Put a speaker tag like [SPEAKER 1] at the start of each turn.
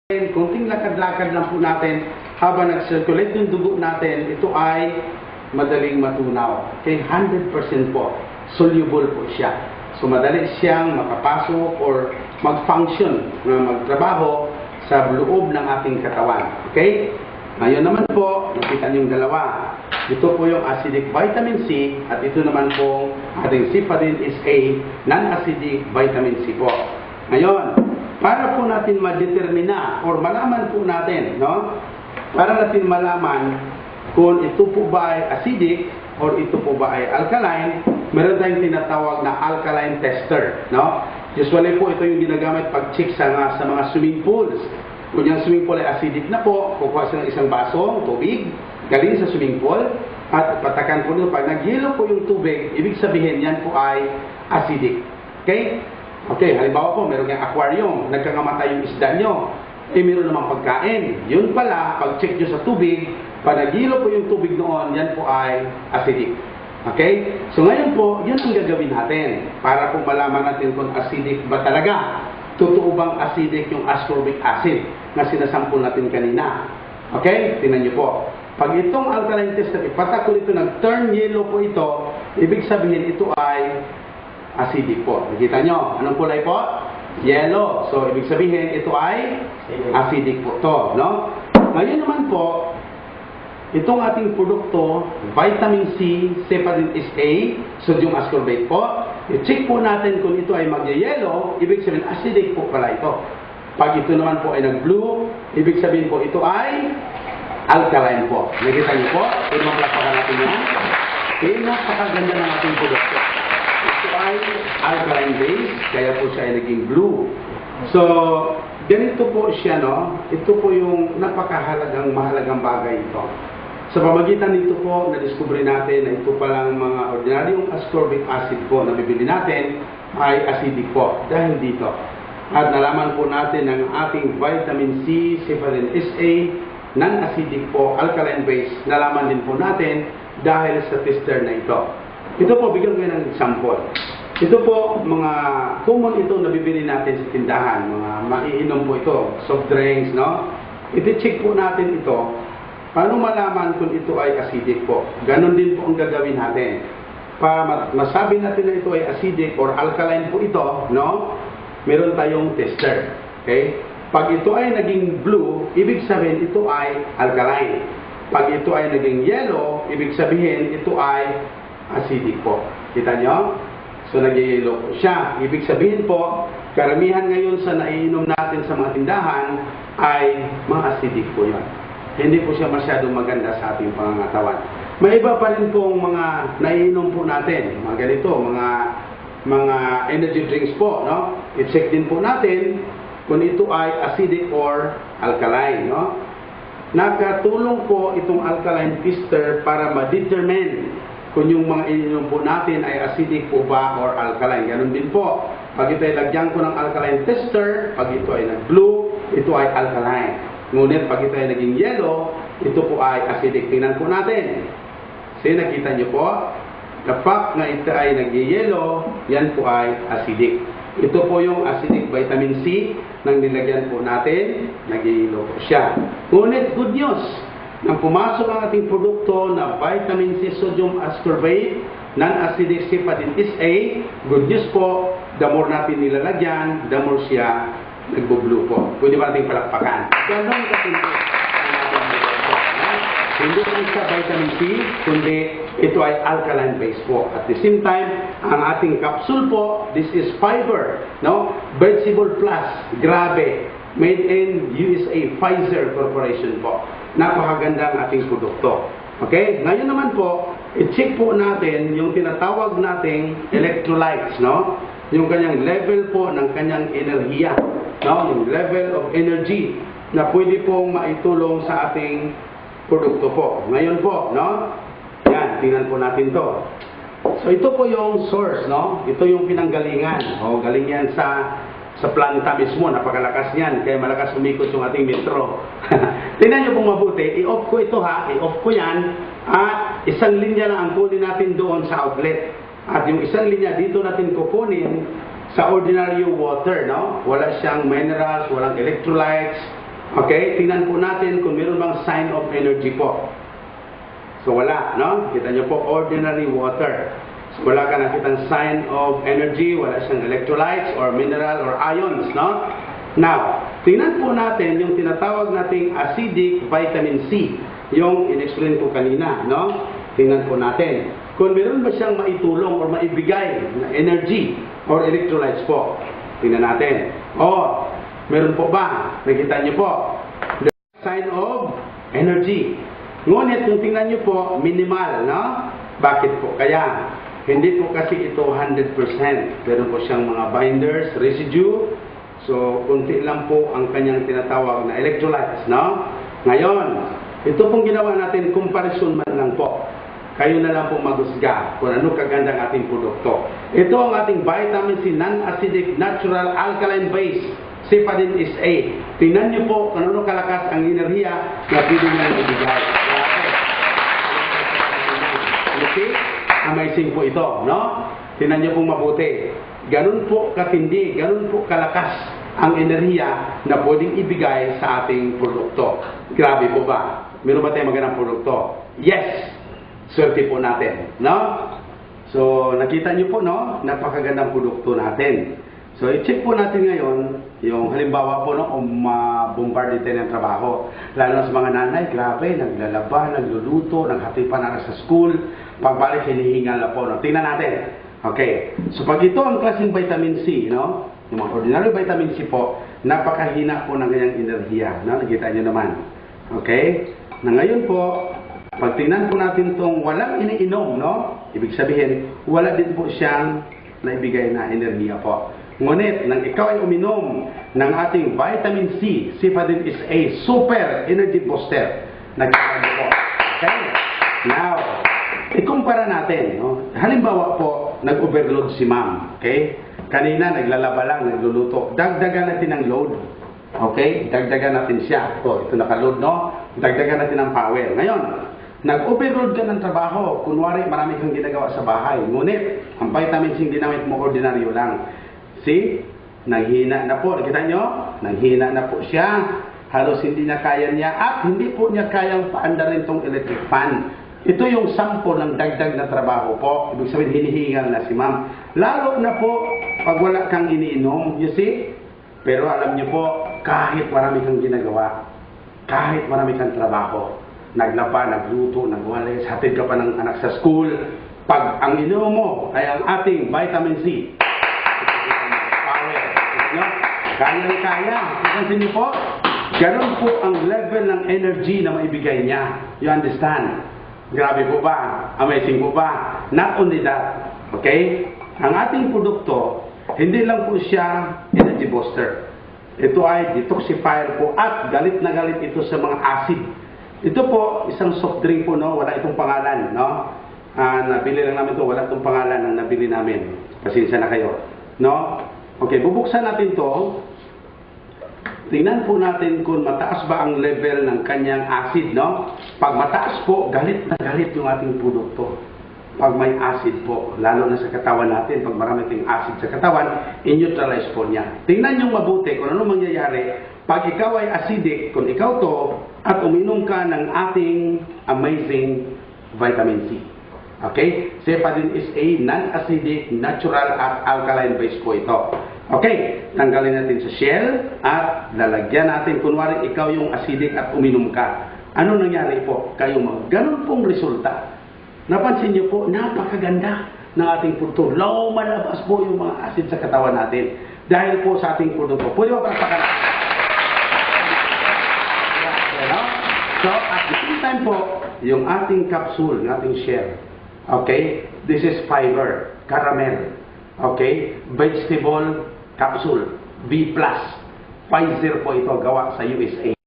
[SPEAKER 1] Kunting lakad-lakad lang po natin habang nag-circulate yung dugo natin, ito ay madaling matunaw. Okay, 100% po, soluble po siya. So madali siyang makapasok or mag-function, magtrabaho sa loob ng ating katawan. Okay? Ngayon naman po, nakita niyo yung dalawa. Ito po yung acidic vitamin C at ito naman po ating Cefadin is a non-acidic vitamin C po. Ngayon, para po natin ma-determina or malaman po natin, no? Para natin malaman kung ito po ba ay acidic or ito po ba ay alkaline, meron tayong tinatawag na alkaline tester, no? Usually po ito yung ginagamit pag-check sa mga swimming pools. Kung yung swimming pool ay acidic na po, kukuha siya ng isang basong tubig, galing sa swimming pool, at patakan po nito. Pag nag-yellow po yung tubig, ibig sabihin yan po ay acidic. Okay? Okay, halimbawa po, meron kayong aquarium, nagkakamatay yung isda nyo, meron namang pagkain. Yun pala, pag-check nyo sa tubig, pag nag-yellow po yung tubig noon, yan po ay acidic. Okay? So ngayon po, yun ang gagawin natin para po malaman natin kung acidic ba talaga. Totoo bang acidic yung ascorbic acid na sinasampol natin kanina? Okay? Tingnan nyo po. Pag itong alkaline test na ipatak ko ito, nag-turn yellow po ito, ibig sabihin ito ay acidic po. Nakita nyo? Anong kulay po? Yellow. So, ibig sabihin ito ay acidic po to, no? Ngayon naman po, itong ating produkto, vitamin C, Cefadin is a, sodium ascorbate po, i-check po natin kung ito ay mag-yellow, ibig sabihin acidic po pala ito. Pag ito naman po ay nag-blue, ibig sabihin po ito ay alkaline po. Nakita niyo po? Pinapalapakan natin yan. Napakaganda ng ating produkto. Ito ay alkaline base, kaya po siya ay naging blue. So, ganito po siya, no? Ito po yung mahalagang bagay ito. Sa pamagitan nito po, na-discover natin na ito palang mga ordinaryong ascorbic acid po na bibili natin ay acidic po dahil dito. At nalaman po natin ng ating vitamin C, Cefadin is a non-acidic po, alkaline base, nalaman din po natin dahil sa tester na ito. Ito po, bigyan ko ng example. Ito po, mga common ito na bibili natin sa tindahan, mga maiinom po ito, soft drinks, no? Iti-check po natin ito. Paano malaman kung ito ay acidic po? Ganon din po ang gagawin natin. Para masabi natin na ito ay acidic or alkaline po ito, no? Meron tayong tester. Okay? Pag ito ay naging blue, ibig sabihin ito ay alkaline. Pag ito ay naging yellow, ibig sabihin ito ay acidic po. Kita nyo? So, nag-yellow po siya. Ibig sabihin po, karamihan ngayon sa naiinom natin sa mga tindahan ay mga acidic po yun. Hindi po siya masyadong maganda sa ating pangangatawan. May iba pa rin pong mga naiinom po natin. Mga ganito, mga energy drinks po, no? I-check din po natin kung ito ay acidic or alkaline, no? Nakatulong po itong alkaline tester para ma-determine kung yung mga ininom po natin ay acidic po ba or alkaline. Ganun din po. Pag ito ay lagyan ko ng alkaline tester, pag ito ay nag-blue, ito ay alkaline. Ngunit pag ito ay naging yellow, ito po ay acidic. Tingnan po natin. So, nakita nyo po, the fact na ito ay nag-yellow, yan po ay acidic. Ito po yung acidic vitamin C nang nilagyan po natin, nag-yellow po siya. Ngunit good news, nang pumasok ang ating produkto na vitamin C sodium ascorbate, non-acidic Cefadin is a, good news po, the more natin nilalagyan, the more siya nagbo-blue po. Pwede ba natin palakpakan? Ganun kasi hindi lang sa vitamin C, kundi ito ay alkaline base po. At the same time, ang ating capsule po, this is fiber, no? Vegetable Plus, grabe. Made in USA, Pfizer Corporation po. Napakaganda ang ating produkto. Okay? Ngayon naman po, i-check po natin yung tinatawag nating electrolytes, no? Yung kanyang level po ng kanyang enerhiya, no? Yung level of energy na pwede pong maitulong sa ating produkto po. Ngayon po, no? Yan, tingnan po natin to. So, ito po yung source, no? Ito yung pinanggalingan. O, galing yan sa planta mismo. Napakalakas niyan. Kaya malakas umikot yung ating metro. Tingnan nyo pong mabuti. I-off ko ito ha. I-off ko yan. At isang linya lang ang kunin natin doon sa outlet. At yung isang linya dito natin kukunin sa ordinary water, no? Wala siyang minerals, walang electrolytes, Okay, tingnan po natin kung meron bang sign of energy po. So wala, no? Kita nyo po, ordinary water. So wala ka nakitang sign of energy, wala siyang electrolytes or mineral or ions, no? Now, tingnan po natin yung tinatawag nating acidic vitamin C, yung in-explain ko kanina, no? Tingnan po natin kung meron ba siyang maitulong or maibigay na energy or electrolytes po. Tingnan natin. Oh, meron po ba? Nakita niyo po, the sign of energy. Ngunit kung tingnan niyo po, minimal, no? Bakit po? Kaya, hindi po kasi ito 100%. Meron po siyang mga binders, residue. So, kunti lang po ang kanyang tinatawag na electrolytes, no? Ngayon, ito pong ginawa natin, comparison man lang po. Kayo na lang po maghusga kung ano kaganda ng ating produkto. Ito ang ating vitamin C, non-acidic, natural, alkaline base. Cephalin is A. Tingnan niyo po kung ano kalakas ang enerhiya na pwede niya ibigay. Okay? Amazing po ito, no? Tingnan niyo pong mabuti. Ganun po katindi, ganun po kalakas ang enerhiya na pwedeng ibigay sa ating produkto. Grabe po ba? Meron ba tayong magandang produkto? Yes! Swerte po natin, no? So, nakita niyo po, no? Napakagandang produkto natin. So, i-check po natin ngayon yung halimbawa po, no? Bombarded tayo ng trabaho. Lalo na sa mga nanay, grabe, naglalaba, nagluluto, naghati pa na sa school. Pagbalik, hinihingal na po, no? Tingnan natin. Okay. So, pag ito ang klaseng vitamin C, no? Yung mga ordinary vitamin C po, napakahina po ng ganyang enerhiya, no? Nakita niyo naman. Okay? Na ngayon po, pag tingnan po natin itong walang iniinom, no? Ibig sabihin, wala din po siyang naibigay na enerhiya po. Ngunit, nang ikaw ay uminom ng ating vitamin C, Cephalin is A, super energy booster. Nagkakaroon po. Okay? Now, ikumpara natin. No? Halimbawa po, nag-overload si ma'am. Okay? Kanina, naglalaba lang, nagluluto. Dagdagan natin ang load. Okay? Dagdagan natin siya. Ito nakaload, no? Dagdagan natin ang power. Ngayon, nag-overload ka ng trabaho. Kunwari, marami kang ginagawa sa bahay. Ngunit, ang vitamin C ginamit mo, ordinaryo lang. See? Nanghina na po. Nakita nyo? Nanghina na po siya. Halos hindi niya kaya niya at hindi po niya kayang paandarin itong electric fan. Ito yung sample ng dagdag na trabaho po. Ibig sabihin, hinihingal na si ma'am. Lalo na po, pag wala kang iniinom, you see? Pero alam niyo po, kahit marami kang ginagawa, kahit marami kang trabaho, naglaba, nagluto, nagwalis, hatid ka pa ng anak sa school, pag ang ininom mo ay ang ating vitamin C, kaya-kaya. Ipansin niyo po, ganun po ang level ng energy na maibigay niya. You understand? Grabe po ba? Amazing po ba? Not only that, okay? Ang ating produkto, hindi lang po siya energy booster. Ito ay detoxifier po at galit na galit ito sa mga acid. Ito po, isang soft drink po, no? Wala itong pangalan, no? Nabili lang namin ito, wala itong pangalan ang nabili namin. Pasensya na kayo, no? Okay, bubuksan natin to. Tingnan po natin kung mataas ba ang level ng kanyang acid, no? Pag mataas po, galit na galit yung ating produkto. Pag may acid po, lalo na sa katawan natin, pag marami tayong acid sa katawan, in-neutralize po niya. Tingnan nyo mabuti kung ano mangyayari. Pag ikaw ay acidic, kung ikaw to, at uminom ka ng ating amazing vitamin C. Okay? Cephalin is a non-acidic, natural at alkaline base po ito. Okay, tanggalin natin sa shell at lalagyan natin. Kunwari, ikaw yung acidic at uminom ka. Ano nangyari po? Kayo ganun pong resulta. Napansin niyo po, napakaganda ng ating produkto. Lumalabas po yung mga acid sa katawan natin. Dahil po sa ating produkto. Pwede ba palakpakan? So, at the same time po, yung ating capsule, yung ating shell. Okay? This is fiber, caramel. Okay? Vegetable capsule, B+. Pfizer po ito gawa sa USA.